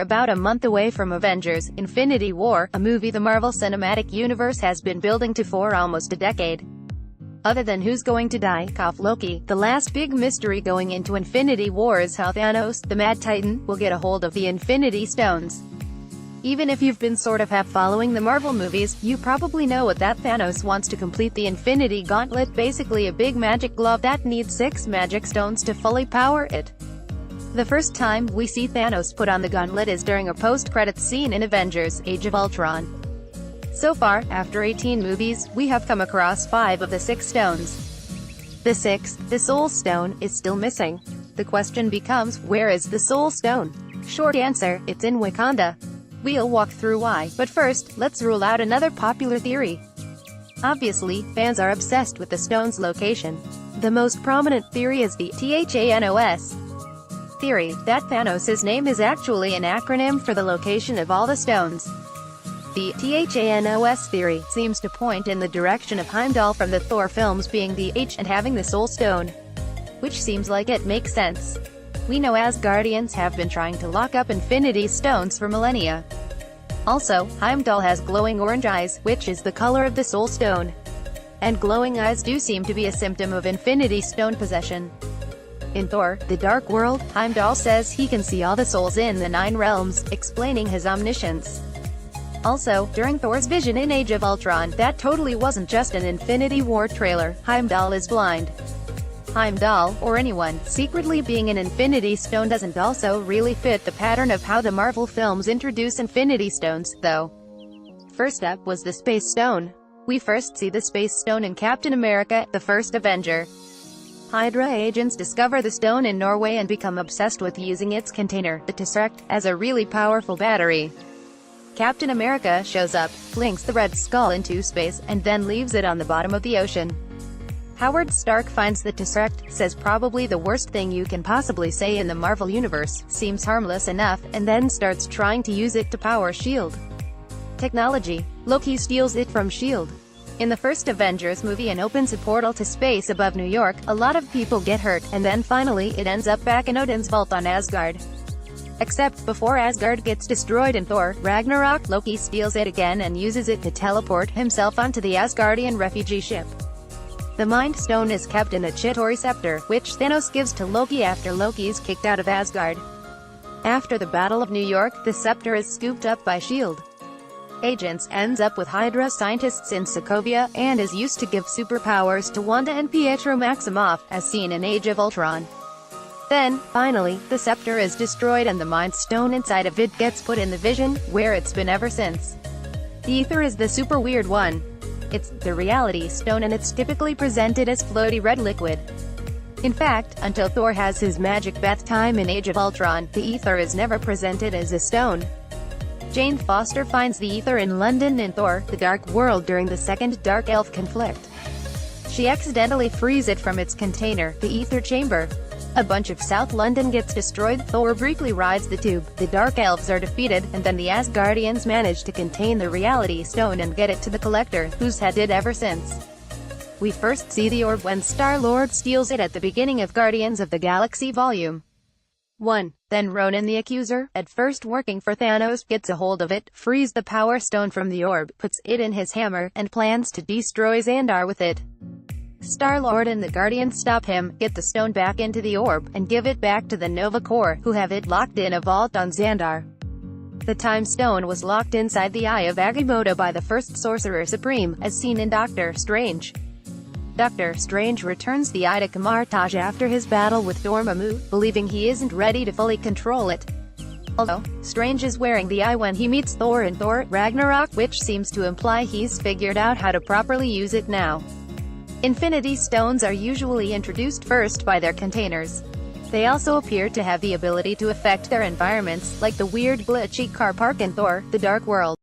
about a month away from Avengers: Infinity War, a movie the Marvel Cinematic Universe has been building to for almost a decade. Other than who's going to die, Loki, the last big mystery going into Infinity War is how Thanos, the Mad Titan, will get a hold of the Infinity Stones. Even if you've been sort of half following the Marvel movies, you probably know what that Thanos wants to complete the Infinity Gauntlet, basically a big magic glove that needs 6 magic stones to fully power it. The first time we see Thanos put on the gauntlet is during a post-credits scene in Avengers: Age of Ultron. So far, after 18 movies, we have come across 5 of the 6 stones. The 6th, the Soul Stone, is still missing. The question becomes, where is the Soul Stone? Short answer, it's in Wakanda. We'll walk through why, but first, let's rule out another popular theory. Obviously, fans are obsessed with the stone's location. The most prominent theory is the Thanos theory, that Thanos' name is actually an acronym for the location of all the stones. The Thanos theory seems to point in the direction of Heimdall from the Thor films being the H and having the Soul Stone, which seems like it makes sense. We know Asgardians have been trying to lock up Infinity Stones for millennia. Also, Heimdall has glowing orange eyes, which is the color of the Soul Stone. And glowing eyes do seem to be a symptom of Infinity Stone possession. In Thor: The Dark World, Heimdall says he can see all the souls in the 9 realms, explaining his omniscience. Also, during Thor's vision in Age of Ultron, that totally wasn't just an Infinity War trailer. Heimdall is blind. Heimdall, or anyone, secretly being an Infinity Stone doesn't also really fit the pattern of how the Marvel films introduce Infinity Stones, though. First up was the Space Stone. We first see the Space Stone in Captain America, the first Avenger. Hydra agents discover the stone in Norway and become obsessed with using its container, the Tesseract, as a really powerful battery. Captain America shows up, flings the Red Skull into space, and then leaves it on the bottom of the ocean. Howard Stark finds the Tesseract, says probably the worst thing you can possibly say in the Marvel Universe, seems harmless enough, and then starts trying to use it to power S.H.I.E.L.D. technology. Loki steals it from S.H.I.E.L.D. In the first Avengers movie and opens a portal to space above New York, a lot of people get hurt, and then finally it ends up back in Odin's vault on Asgard. Except, before Asgard gets destroyed in Thor: Ragnarok, Loki steals it again and uses it to teleport himself onto the Asgardian refugee ship. The Mind Stone is kept in a Chitauri scepter, which Thanos gives to Loki after Loki's kicked out of Asgard. After the Battle of New York, the scepter is scooped up by S.H.I.E.L.D. agents, ends up with Hydra scientists in Sokovia, and is used to give superpowers to Wanda and Pietro Maximoff, as seen in Age of Ultron. Then, finally, the scepter is destroyed and the Mind Stone inside of it gets put in the Vision, where it's been ever since. The ether is the super weird one. It's the reality stone and it's typically presented as floaty red liquid. In fact, until Thor has his magic bath time in Age of Ultron, the ether is never presented as a stone. Jane Foster finds the ether in London in Thor: The Dark World during the second Dark Elf conflict. She accidentally frees it from its container, the ether chamber. A bunch of South London gets destroyed, Thor briefly rides the tube, the Dark Elves are defeated, and then the Asgardians manage to contain the Reality Stone and get it to the Collector, who's had it ever since. We first see the orb when Star-Lord steals it at the beginning of Guardians of the Galaxy Volume 1. Then Ronan the Accuser, at first working for Thanos, gets a hold of it, frees the Power Stone from the orb, puts it in his hammer, and plans to destroy Xandar with it. Star-Lord and the Guardians stop him, get the stone back into the orb, and give it back to the Nova Corps, who have it locked in a vault on Xandar. The Time Stone was locked inside the Eye of Agamotto by the first Sorcerer Supreme, as seen in Doctor Strange. Doctor Strange returns the Eye to Kamar-Taj after his battle with Dormammu, believing he isn't ready to fully control it. Although, Strange is wearing the eye when he meets Thor in Thor: Ragnarok, which seems to imply he's figured out how to properly use it now. Infinity Stones are usually introduced first by their containers. They also appear to have the ability to affect their environments, like the weird glitchy car park in Thor: The Dark World.